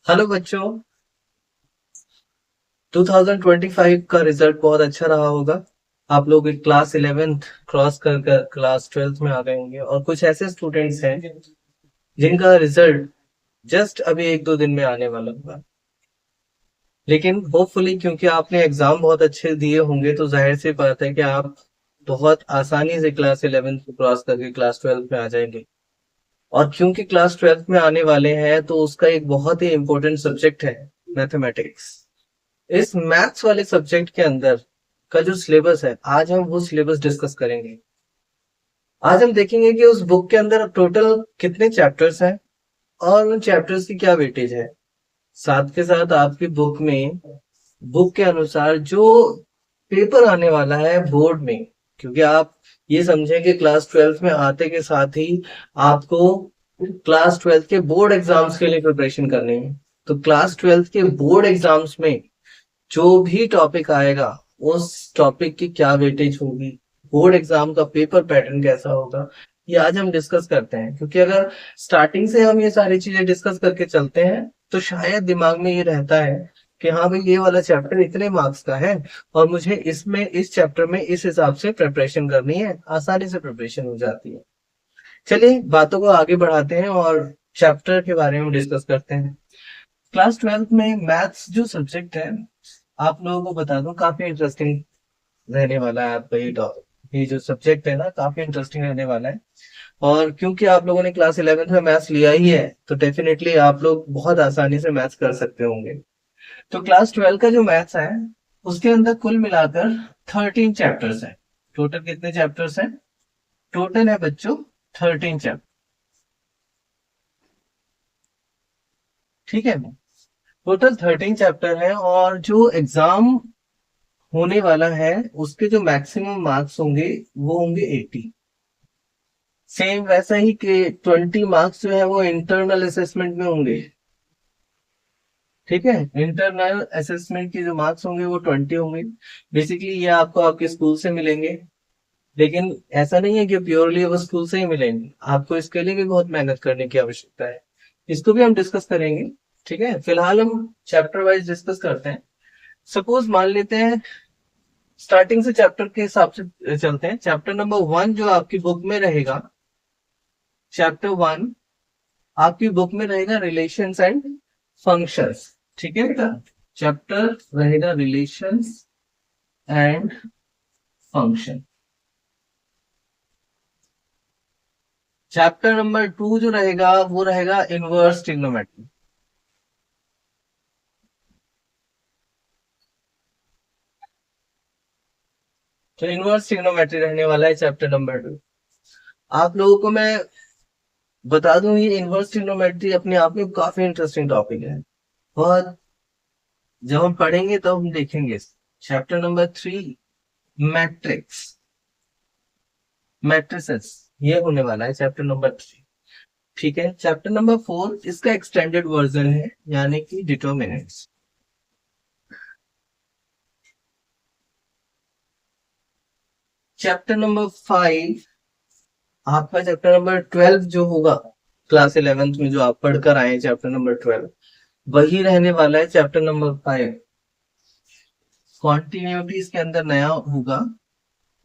Hello बच्चों। 2025 का result बहुत अच्छा रहा होगा। आप लोग क्लास 11th क्रॉस कर कर क्लास 12th में आ गए होंगे और कुछ ऐसे स्टूडेंट्स हैं जिनका रिजल्ट जस्ट अभी एक दो दिन में आने वाला होगा। लेकिन होपफुली क्योंकि आपने एग्जाम बहुत अच्छे दिए होंगे तो जाहिर सी बात है कि आप बहुत आसानी से क्लास 11th को क्रॉस करके क्लास 12th में आ जाएंगे। और क्योंकि क्लास 12th में आने वाले हैं तो उसका एक बहुत ही इम्पोर्टेंट सब्जेक्ट है मैथमेटिक्स। इस मैथ्स वाले सब्जेक्ट के अंदर का जो सिलेबस है आज हम वो सिलेबस डिस्कस करेंगे। आज हम देखेंगे कि उस बुक के अंदर टोटल कितने चैप्टर्स हैं और उन चैप्टर्स की क्या वेटेज है। साथ के साथ आपकी बुक के अनुसार जो पेपर आने वाला है बोर्ड में, क्योंकि आप ये समझें कि क्लास 12th में आते के साथ ही आपको क्लास 12th के बोर्ड एग्जाम्स के लिए प्रिपरेशन करनी है। तो क्लास 12th के बोर्ड एग्जाम्स में जो भी टॉपिक आएगा उस टॉपिक की क्या वेटेज होगी, बोर्ड एग्जाम का पेपर पैटर्न कैसा होगा, ये आज हम डिस्कस करते हैं। क्योंकि अगर स्टार्टिंग से हम ये सारी चीजें डिस्कस करके चलते हैं तो शायद दिमाग में ये रहता है कि हाँ भाई ये वाला चैप्टर इतने मार्क्स का है और मुझे इसमें इस चैप्टर में इस हिसाब से प्रिपरेशन करनी है, आसानी से प्रिपरेशन हो जाती है। चलिए बातों को आगे बढ़ाते हैं और चैप्टर के बारे में डिस्कस करते हैं। क्लास 12th में मैथ्स जो सब्जेक्ट है, आप लोगों को बता दूं काफी इंटरेस्टिंग रहने वाला है। आपका ये टॉपिक, ये जो सब्जेक्ट है ना, काफी इंटरेस्टिंग रहने वाला है। और क्योंकि आप लोगों ने क्लास 11th में मैथ्स लिया ही है तो डेफिनेटली आप लोग बहुत आसानी से मैथ्स कर सकते होंगे। तो क्लास 12 का जो मैथ्स है उसके अंदर कुल मिलाकर 13 चैप्टर्स हैं। टोटल कितने चैप्टर्स हैं? टोटल है बच्चों 13 चैप्टर। ठीक है, टोटल 13 चैप्टर है और जो एग्जाम होने वाला है उसके जो मैक्सिमम मार्क्स होंगे वो होंगे 80। सेम वैसा ही कि 20 मार्क्स जो है वो इंटरनल असेसमेंट में होंगे। ठीक है, इंटरनल असेसमेंट के जो मार्क्स होंगे वो 20 होंगे। बेसिकली ये आपको आपके स्कूल से मिलेंगे, लेकिन ऐसा नहीं है कि प्योरली वो स्कूल से ही मिलेंगे, आपको इसके लिए भी बहुत मेहनत करने की आवश्यकता है। इसको भी हम डिस्कस करेंगे। ठीक है, फिलहाल हम चैप्टर वाइज डिस्कस करते हैं। सपोज मान लेते हैं स्टार्टिंग से चैप्टर के हिसाब से चलते हैं। चैप्टर नंबर 1 जो आपकी बुक में रहेगा, चैप्टर 1 आपकी बुक में रहेगा रिलेशंस एंड फंक्शंस। ठीक है बेटा, चैप्टर रहेगा relations and function. Chapter number 2 जो रहेगा वो रहेगा इनवर्स ट्रिग्नोमेट्री। तो इनवर्स ट्रिग्नोमेट्री रहने वाला है चैप्टर नंबर 2। आप लोगों को मैं बता दूं ये इनवर्स ट्रिग्नोमेट्री अपने आप में काफी इंटरेस्टिंग टॉपिक है। बहुत जब हम पढ़ेंगे तो हम देखेंगे। चैप्टर नंबर 3 मैट्रिक्स, मैट्रिसेस, ये होने वाला है चैप्टर नंबर 3। ठीक है, चैप्टर नंबर 4 इसका एक्सटेंडेड वर्जन है, यानी कि डिटर्मिनेंट्स। चैप्टर नंबर 5 आपका चैप्टर नंबर 12 जो होगा क्लास 11th में जो आप पढ़कर आए चैप्टर नंबर 12 वही रहने वाला है चैप्टर नंबर 5। कॉन्टिन्यूटी इसके अंदर नया होगा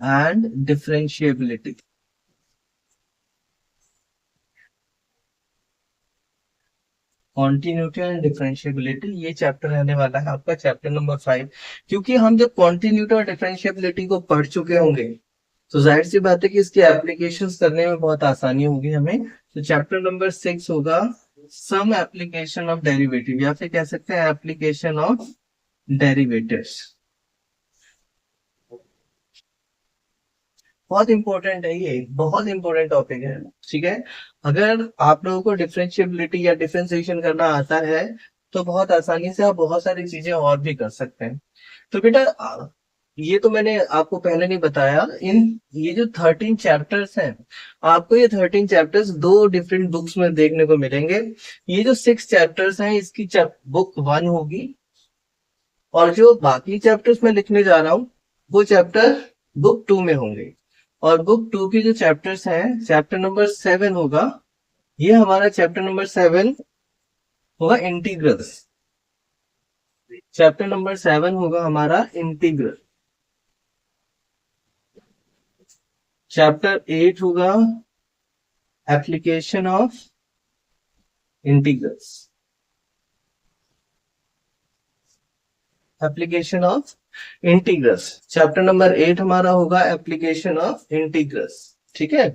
and differentiability. Continuity and differentiability ये चैप्टर रहने वाला है आपका चैप्टर नंबर 5। क्योंकि हम जब कॉन्टिन्यूटी और डिफरेंशिएबिलिटी को पढ़ चुके होंगे तो जाहिर सी बात है कि इसकी एप्लीकेशंस करने में बहुत आसानी होगी हमें। तो चैप्टर नंबर 6 होगा सम एप्लीकेशन ऑफ डेरिवेटिव, या फिर कह सकते हैं एप्लीकेशन ऑफ डेरिवेटिव्स। बहुत इंपॉर्टेंट है, ये बहुत इंपॉर्टेंट टॉपिक है। ठीक है, अगर आप लोगों को डिफरेंशिएबिलिटी या डिफरेंशिएशन करना आता है तो बहुत आसानी से आप बहुत सारी चीजें और भी कर सकते हैं। तो बेटा ये तो मैंने आपको पहले नहीं बताया, इन ये जो 13 चैप्टर्स हैं आपको ये 13 चैप्टर्स दो डिफरेंट बुक्स में देखने को मिलेंगे। ये जो 6 चैप्टर्स हैं इसकी बुक 1 होगी और जो बाकी चैप्टर्स मैं लिखने जा रहा हूँ वो चैप्टर बुक 2 में होंगे। और बुक 2 के जो चैप्टर्स हैं चैप्टर नंबर 7 होगा, ये हमारा चैप्टर नंबर 7 होगा इंटीग्रल्स। चैप्टर नंबर 7 होगा हमारा इंटीग्रल। चैप्टर 8 होगा application of integrals. Application of integrals, chapter number 8 हमारा होगा एप्लीकेशन ऑफ इंटीग्रल्स। ठीक है।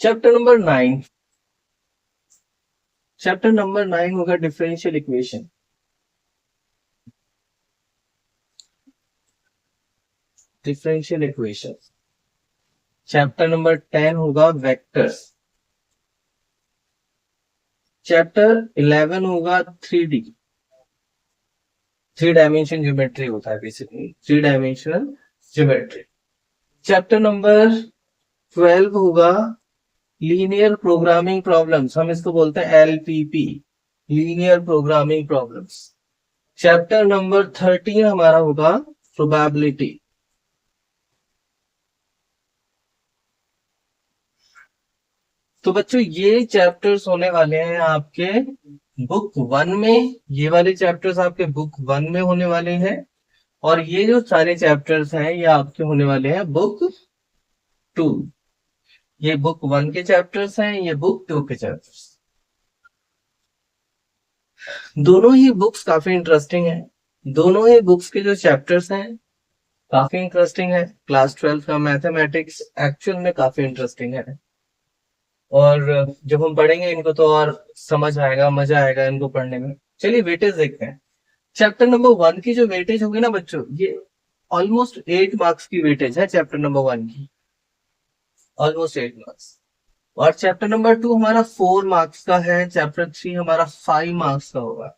चैप्टर नंबर 9, चैप्टर नंबर 9 होगा differential equation. Differential equation. Chapter number 10 होगा वेक्टर्स। चैप्टर 11 होगा 3D, 3 डायमेंशन ज्योमेट्री होता है basically, 3 dimensional geometry. Chapter number 12 होगा लीनियर प्रोग्रामिंग प्रॉब्लम्स, हम इसको बोलते हैं LPP, linear programming problems. Chapter number 13 हमारा होगा प्रोबेबिलिटी। तो बच्चों ये चैप्टर्स होने वाले हैं आपके बुक 1 में, ये वाले चैप्टर्स आपके बुक 1 में होने वाले हैं, और ये जो सारे चैप्टर्स हैं ये आपके होने वाले हैं बुक 2। ये बुक 1 के चैप्टर्स हैं, ये बुक 2 के चैप्टर्स। दोनों ही बुक्स काफी इंटरेस्टिंग है, दोनों ही बुक्स के जो चैप्टर्स हैं काफी इंटरेस्टिंग है। क्लास 12 का मैथमेटिक्स एक्चुअल में काफी इंटरेस्टिंग है, और जब हम पढ़ेंगे इनको तो और समझ आएगा, मजा आएगा इनको पढ़ने में। चलिए वेटेज देखते हैं। चैप्टर नंबर 1 की जो वेटेज होगी ना बच्चों, ये ऑलमोस्ट 8 मार्क्स की वेटेज है चैप्टर नंबर 1 की, ऑलमोस्ट 8 मार्क्स। और चैप्टर नंबर 2 हमारा 4 मार्क्स का है, चैप्टर 3 हमारा 5 मार्क्स का होगा।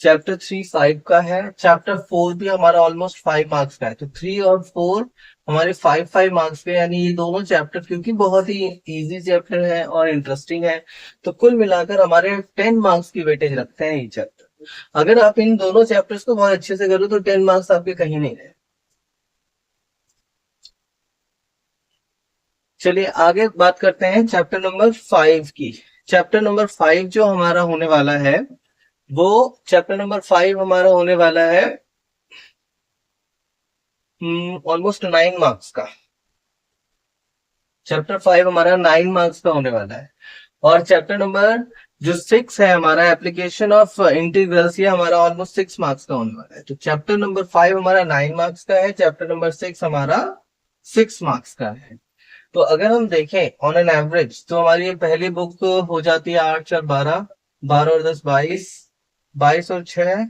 चैप्टर 3 5 का है, चैप्टर 4 भी हमारा ऑलमोस्ट 5 मार्क्स का है। तो 3 और 4 हमारे 5 मार्क्स के, यानी ये दोनों चैप्टर क्योंकि बहुत ही इजी चैप्टर है और इंटरेस्टिंग है, तो कुल मिलाकर हमारे 10 मार्क्स की वेटेज रखते हैं ये चैप्टर। अगर आप इन दोनों चैप्टर्स को बहुत अच्छे से करो तो 10 मार्क्स आपके कहीं नहीं रहे। चलिए आगे बात करते हैं चैप्टर नंबर 5 की। चैप्टर नंबर 5 जो हमारा होने वाला है, वो चैप्टर नंबर 5 हमारा होने वाला है ऑलमोस्ट 9 मार्क्स का। चैप्टर 5 हमारा 9 मार्क्स का होने वाला है। और चैप्टर नंबर जो 6 है हमारा एप्लीकेशन ऑफ इंटीग्रल्स, ये हमारा ऑलमोस्ट 6 मार्क्स का होने वाला है। तो चैप्टर नंबर 5 हमारा 9 मार्क्स का है, चैप्टर नंबर 6 हमारा 6 मार्क्स का है। तो अगर हम देखें ऑन एन एवरेज, तो हमारी ये पहली बुक हो जाती है 8 4 12, 12 और 10 22, 22 और 6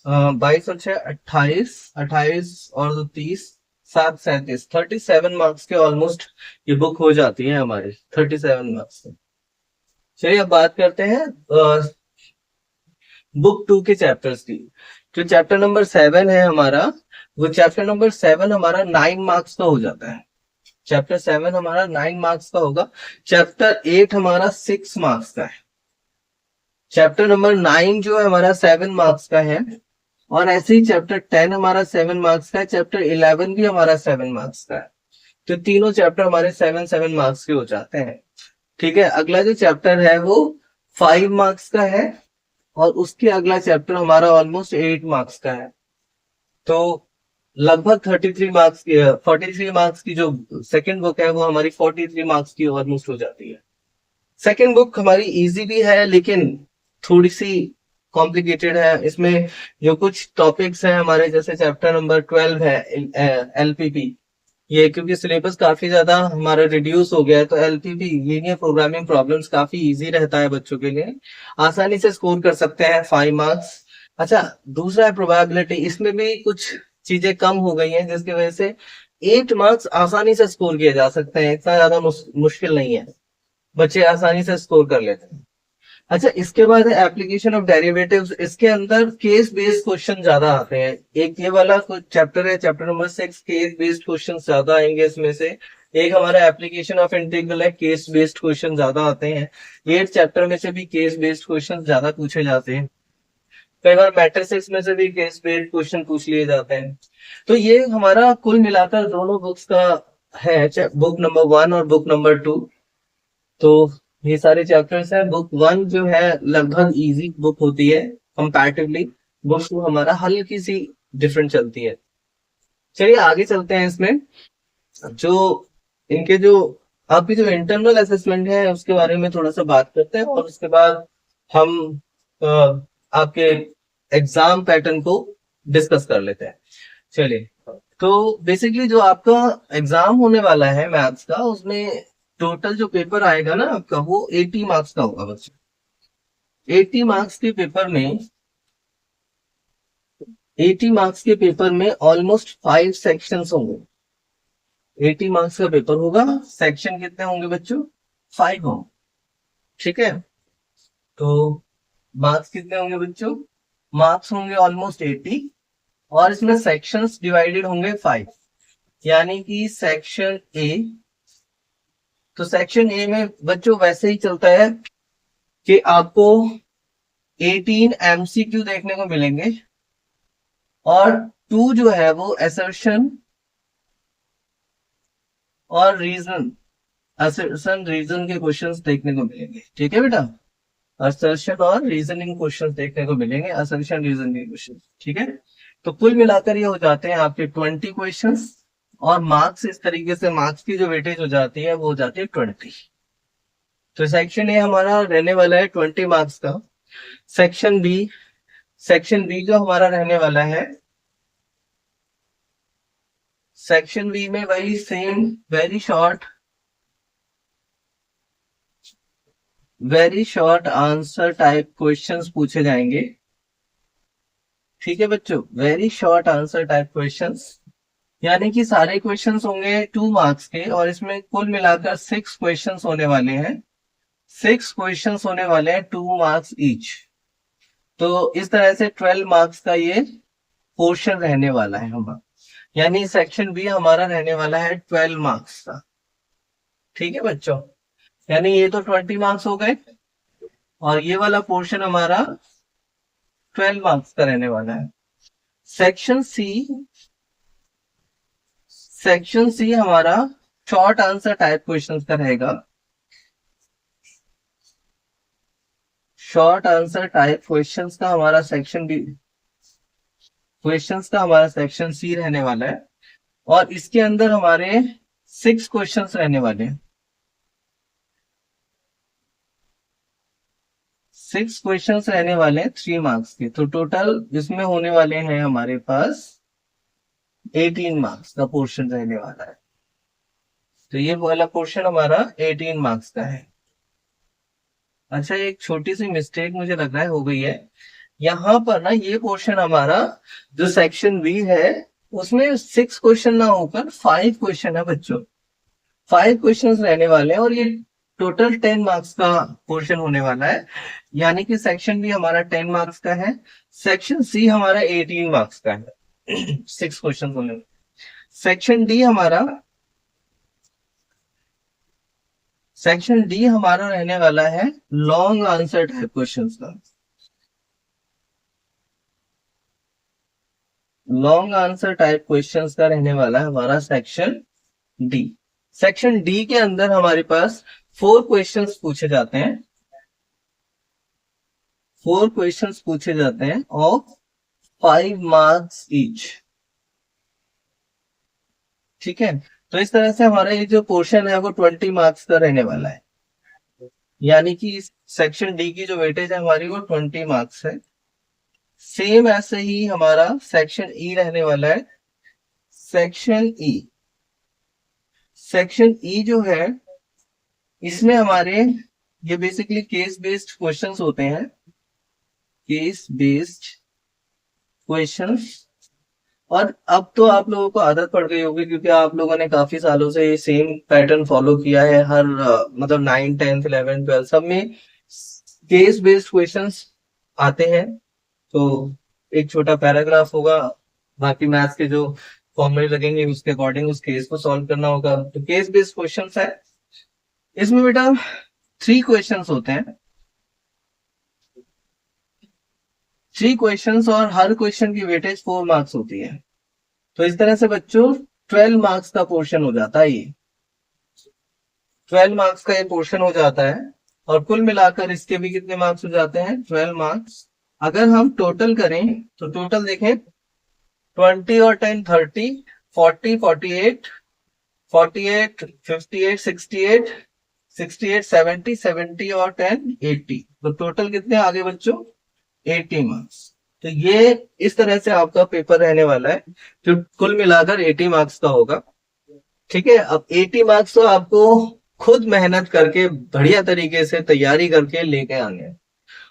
22 और 6 28, 28 और 2 30, 7 37, 37 मार्क्स के ऑलमोस्ट ये बुक हो जाती है हमारी, 37 मार्क्स की। चलिए अब बात करते हैं बुक 2 के चैप्टर्स की। जो चैप्टर नंबर 7 है हमारा, वो चैप्टर नंबर 7 हमारा 9 मार्क्स का हो जाता है। चैप्टर 7 हमारा 9 मार्क्स का होगा। चैप्टर 8 हमारा 6 मार्क्स का है। चैप्टर नंबर 9 जो है हमारा 7 मार्क्स का है, और ऐसे ही चैप्टर 10 हमारा 7 मार्क्स का है, चैप्टर 11 भी हमारा 7 मार्क्स का है। तो तीनों चैप्टर हमारे 7 मार्क्स के हो जाते हैं। ठीक है। अगला जो चैप्टर है वो 5 मार्क्स का है, और उसके अगला चैप्टर हमारा ऑलमोस्ट 8 मार्क्स का है। तो लगभग 33 मार्क्स की, 43 मार्क्स की जो सेकंड बुक है वो हमारी 43 मार्क्स की ऑलमोस्ट हो जाती है। सेकंड बुक हमारी इजी भी है लेकिन थोड़ी सी कॉम्प्लिकेटेड है। इसमें जो कुछ टॉपिक्स हैं हमारे, जैसे चैप्टर नंबर 12 है LPP, ये क्योंकि सिलेबस काफी ज्यादा हमारा रिड्यूस हो गया है, तो LPP लीनियर प्रोग्रामिंग प्रॉब्लम्स काफी इजी रहता है बच्चों के लिए, आसानी से स्कोर कर सकते हैं 5 मार्क्स। अच्छा, दूसरा है प्रोबेबिलिटी, इसमें भी कुछ चीजें कम हो गई हैं जिसकी वजह से 8 मार्क्स आसानी से स्कोर किए जा सकते हैं, इतना ज्यादा मुश्किल नहीं है, बच्चे आसानी से स्कोर कर लेते हैं। अच्छा, इसके बाद है एप्लीकेशन ऑफ डेरिवेटिव्स। इसके अंदर केस बेस्ड क्वेश्चन ज्यादा आते हैं। एक ये वाला चैप्टर है, chapter number 6, case based question ज्यादा आएंगे इसमें से। एक हमारा एप्लीकेशन ऑफ इंटीग्रल है, केस बेस्ड क्वेश्चन ज्यादा आते हैं। ये चैप्टर में से भी केस बेस्ड क्वेश्चन ज्यादा पूछे जाते हैं। कई बार मैट्रिसेस में से भी केस बेस्ड क्वेश्चन पूछ लिए जाते हैं। तो ये हमारा कुल मिलाकर दोनों बुक्स का है, बुक नंबर 1 और बुक नंबर 2। तो ये सारे चैप्टर्स हैं। बुक 1 जो है लगभग इजी बुक होती है कंपैरेटिवली। बुक 2 हमारा हल्की सी डिफरेंट चलती है। चलिए आगे चलते हैं। इसमें जो इनके जो आपकी जो इंटरनल असेसमेंट है उसके बारे में थोड़ा सा बात करते हैं, और उसके बाद हम अ, आपके एग्जाम पैटर्न को डिस्कस कर लेते हैं। चलिए, तो बेसिकली जो आपका एग्जाम होने वाला है मैथ्स का, उसमें टोटल जो पेपर आएगा ना आपका, वो 80 मार्क्स का होगा बच्चों। 80 मार्क्स के पेपर में 80 मार्क्स के पेपर में ऑलमोस्ट 5 सेक्शंस होंगे। 80 मार्क्स का पेपर होगा, सेक्शन कितने होंगे बच्चों? 5 होंगे। ठीक है, तो मार्क्स कितने होंगे बच्चों? मार्क्स होंगे ऑलमोस्ट 80, और इसमें सेक्शंस डिवाइडेड होंगे 5। यानी कि सेक्शन ए, तो सेक्शन ए में बच्चों वैसे ही चलता है कि आपको 18 एमसीक्यू देखने को मिलेंगे, और 2 जो है वो असर्शन और रीजन, असर्शन रीजन के क्वेश्चंस देखने को मिलेंगे। ठीक है बेटा, असर्शन और रीजनिंग क्वेश्चंस देखने को मिलेंगे, असर्शन रीजन के क्वेश्चन। ठीक है, तो कुल मिलाकर ये हो जाते हैं आपके 20 क्वेश्चंस, और मार्क्स इस तरीके से, मार्क्स की जो वेटेज हो जाती है वो हो जाती है 20। तो सेक्शन ए हमारा रहने वाला है 20 मार्क्स का। सेक्शन बी, सेक्शन बी जो हमारा रहने वाला है, सेक्शन बी में वही same very short answer type questions पूछे जाएंगे। ठीक है बच्चों, very short answer type questions, यानी कि सारे क्वेश्चंस होंगे 2 मार्क्स के, और इसमें कुल मिलाकर 6 क्वेश्चंस होने वाले हैं। 6 क्वेश्चंस होने वाले हैं, 2 मार्क्स ईच। तो इस तरह से 12 मार्क्स का ये पोर्शन रहने वाला है हमारा, यानी सेक्शन बी हमारा रहने वाला है 12 मार्क्स का। ठीक है बच्चों, यानी ये तो 20 मार्क्स हो गए, और ये वाला पोर्शन हमारा 12 मार्क्स का रहने वाला है। सेक्शन सी, सेक्शन सी हमारा शॉर्ट आंसर टाइप क्वेश्चंस का रहेगा। शॉर्ट आंसर टाइप क्वेश्चंस का हमारा सेक्शन बी, क्वेश्चंस का हमारा सेक्शन सी रहने वाला है, और इसके अंदर हमारे 6 क्वेश्चंस रहने वाले हैं। 6 क्वेश्चंस रहने वाले हैं 3 मार्क्स के, तो टोटल इसमें होने वाले हैं हमारे पास 18 मार्क्स का पोर्शन रहने वाला है। तो ये वाला पोर्शन हमारा 18 मार्क्स का है। अच्छा, एक छोटी सी मिस्टेक मुझे लग रहा है हो गई है यहाँ पर ना। ये पोर्शन हमारा जो सेक्शन बी है, उसमें 6 क्वेश्चन ना होकर 5 क्वेश्चन है बच्चों। 5 क्वेश्चन रहने वाले हैं, और ये टोटल 10 मार्क्स का पोर्शन होने वाला है। यानी कि सेक्शन बी हमारा 10 मार्क्स का है, सेक्शन सी हमारा 18 मार्क्स का है। 6 क्वेश्चन होने में। सेक्शन डी हमारा, सेक्शन डी हमारा रहने वाला है लॉन्ग आंसर टाइप क्वेश्चंस का। लॉन्ग आंसर टाइप क्वेश्चंस का रहने वाला है हमारा सेक्शन डी। सेक्शन डी के अंदर हमारे पास 4 क्वेश्चंस पूछे जाते हैं। 4 क्वेश्चंस पूछे जाते हैं ऑफ 5 मार्क्स ईच। ठीक है, तो इस तरह से हमारा ये जो पोर्शन है वो 20 मार्क्स का रहने वाला है। यानी कि सेक्शन डी की जो वेटेज है हमारी वो 20 मार्क्स है। सेम ऐसे ही हमारा सेक्शन ई रहने वाला है। सेक्शन ई, सेक्शन ई जो है, इसमें हमारे ये बेसिकली केस बेस्ड क्वेश्चंस होते हैं। केस बेस्ड क्वेश्चंस, और अब तो आप लोगों को आदत पड़ गई होगी, क्योंकि आप लोगों ने काफी सालों से ये सेम पैटर्न फॉलो किया है। हर मतलब 9, 10, 11, 12 सब में केस बेस्ड क्वेश्चंस आते हैं। तो एक छोटा पैराग्राफ होगा, बाकी मैथ्स के जो फॉर्मूले लगेंगे उसके अकॉर्डिंग उस केस को सॉल्व करना होगा। तो केस बेस्ड क्वेश्चंस है। इसमें बेटा 3 क्वेश्चंस होते हैं। 3 क्वेश्चंस, और हर क्वेश्चन की वेटेज 4 मार्क्स होती है। तो इस तरह से बच्चों 12 मार्क्स का पोर्शन हो जाता है ये। 12 मार्क्स का ये पोर्शन हो जाता है। और कुल मिलाकर इसके भी कितने मार्क्स हो जाते हैं, 12 मार्क्स। अगर हम टोटल करें तो टोटल देखें, 20 और 10 30, 40 48, 48 58 68, 68 70, 70 और 10 80, तो टोटल कितने आगे बच्चों, 80 मार्क्स। तो ये इस तरह से आपका पेपर रहने वाला है, जो कुल मिलाकर 80 मार्क्स का होगा। ठीक है, अब 80 मार्क्स तो आपको खुद मेहनत करके बढ़िया तरीके से तैयारी करके लेके आने हैं।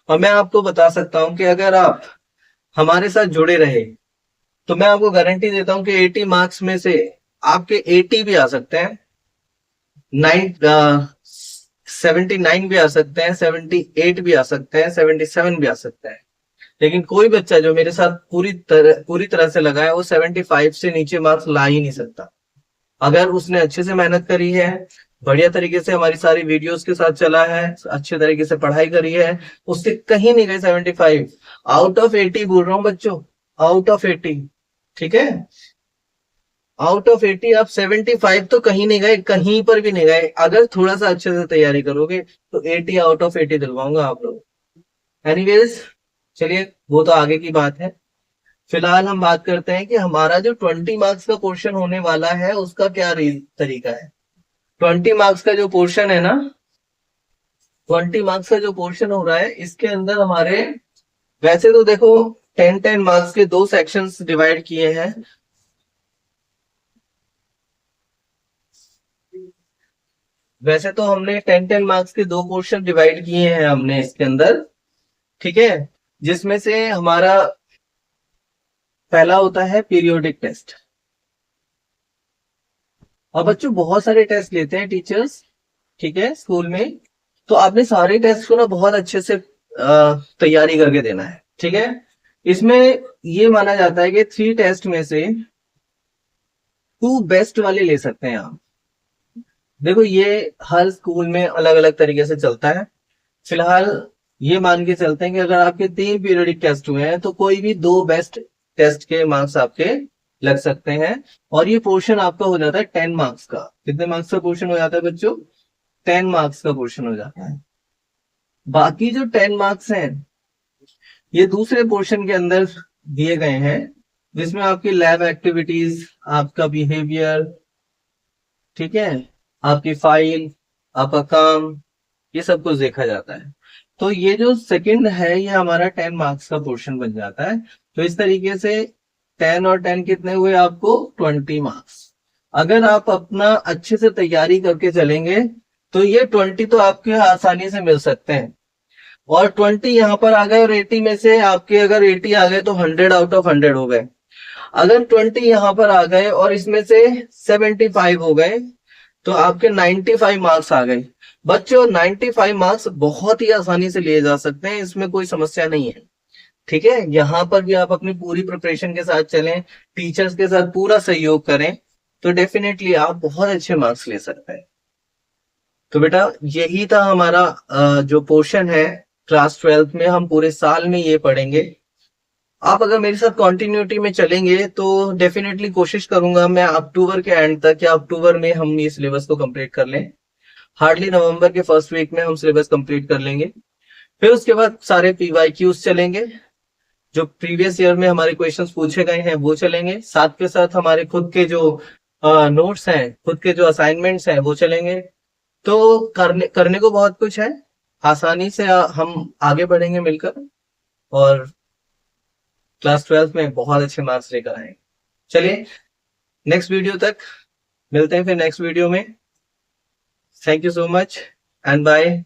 और मैं आपको बता सकता हूं कि अगर आप हमारे साथ जुड़े रहे तो मैं आपको गारंटी देता हूं कि 80 मार्क्स में से आपके 80 भी आ सकते हैं, 79 भी आ सकते हैं, 78 भी आ सकते हैं, 77 भी आ सकते हैं। लेकिन कोई बच्चा जो मेरे साथ पूरी तरह से लगा है वो 75 से नीचे मार्क्स ला ही नहीं सकता। अगर उसने अच्छे से मेहनत करी है, बढ़िया तरीके से हमारी सारी वीडियोस के साथ चला है, अच्छे तरीके से पढ़ाई करी है, उससे कहीं नहीं गए 75, आउट ऑफ 80 बोल रहा हूँ बच्चों, आउट ऑफ 80। ठीक है, आउट ऑफ 80 आप 75 तो कहीं नहीं गए, कहीं पर भी नहीं गए। अगर थोड़ा सा अच्छे से तैयारी करोगे तो 80 आउट ऑफ 80 दिलवाऊंगा आप लोग। एनीवेज, चलिए वो तो आगे की बात है। फिलहाल हम बात करते हैं कि हमारा जो 20 मार्क्स का पोर्शन होने वाला है उसका क्या तरीका है। 20 मार्क्स का जो पोर्शन है ना, 20 मार्क्स का जो पोर्शन हो रहा है इसके अंदर हमारे, वैसे तो देखो 10-10 मार्क्स के दो सेक्शंस डिवाइड किए हैं। वैसे तो हमने 10-10 मार्क्स के दो पोर्शन डिवाइड किए हैं हमने इसके अंदर। ठीक है, जिसमें से हमारा पहला होता है पीरियोडिक टेस्ट। और बच्चों बहुत सारे टेस्ट लेते हैं टीचर्स, ठीक है, स्कूल में। तो आपने सारे टेस्ट को ना बहुत अच्छे से तैयारी करके देना है। ठीक है, इसमें ये माना जाता है कि 3 टेस्ट में से 2 बेस्ट वाले ले सकते हैं आप। देखो ये हर स्कूल में अलग अलग तरीके से चलता है। फिलहाल ये मान के चलते हैं कि अगर आपके 3 पीरियोडिक टेस्ट हुए हैं तो कोई भी 2 बेस्ट टेस्ट के मार्क्स आपके लग सकते हैं। और ये पोर्शन आपका हो जाता है 10 मार्क्स का। कितने मार्क्स का पोर्शन हो जाता है बच्चों, 10 मार्क्स का पोर्शन हो जाता है। बाकी जो 10 मार्क्स हैं ये दूसरे पोर्शन के अंदर दिए गए हैं, जिसमें आपकी लैब एक्टिविटीज, आपका बिहेवियर, ठीक है, आपकी फाइल, आपका काम, ये सब कुछ देखा जाता है। तो ये जो सेकंड है ये हमारा 10 मार्क्स का पोर्शन बन जाता है। तो इस तरीके से 10 और 10 कितने हुए आपको, 20 मार्क्स। अगर आप अपना अच्छे से तैयारी करके चलेंगे तो ये 20 तो आपके आसानी से मिल सकते हैं। और 20 यहाँ पर आ गए और 80 में से आपके अगर 80 आ गए तो 100 आउट ऑफ 100 हो गए। अगर 20 यहाँ पर आ गए और इसमें से 75 हो गए तो आपके 95 मार्क्स आ गए। बच्चों 95 मार्क्स बहुत ही आसानी से लिए जा सकते हैं, इसमें कोई समस्या नहीं है। ठीक है, यहाँ पर भी आप अपनी पूरी प्रिपरेशन के साथ चलें, टीचर्स के साथ पूरा सहयोग करें तो डेफिनेटली आप बहुत अच्छे मार्क्स ले सकते हैं। तो बेटा यही था हमारा जो पोर्शन है क्लास 12 में, हम पूरे साल में ये पढ़ेंगे। आप अगर मेरे साथ कंटिन्यूटी में चलेंगे तो डेफिनेटली कोशिश करूंगा मैं अक्टूबर के एंड तक या अक्टूबर में हम ये सिलेबस को कंप्लीट कर लें। हार्डली नवंबर के फर्स्ट वीक में हम सिलेबस कंप्लीट कर लेंगे। फिर उसके बाद सारे PYQs चलेंगे, जो प्रीवियस ईयर में हमारे क्वेश्चंस पूछे गए हैं वो चलेंगे, साथ के साथ हमारे खुद के जो नोट्स हैं, खुद के जो असाइनमेंट्स हैं वो चलेंगे। तो करने को बहुत कुछ है, आसानी से हम आगे बढ़ेंगे मिलकर और क्लास 12 में बहुत अच्छे मार्क्स लेकर आएंगे। चलिए नेक्स्ट वीडियो तक मिलते हैं, फिर नेक्स्ट वीडियो में। Thank you so much and bye.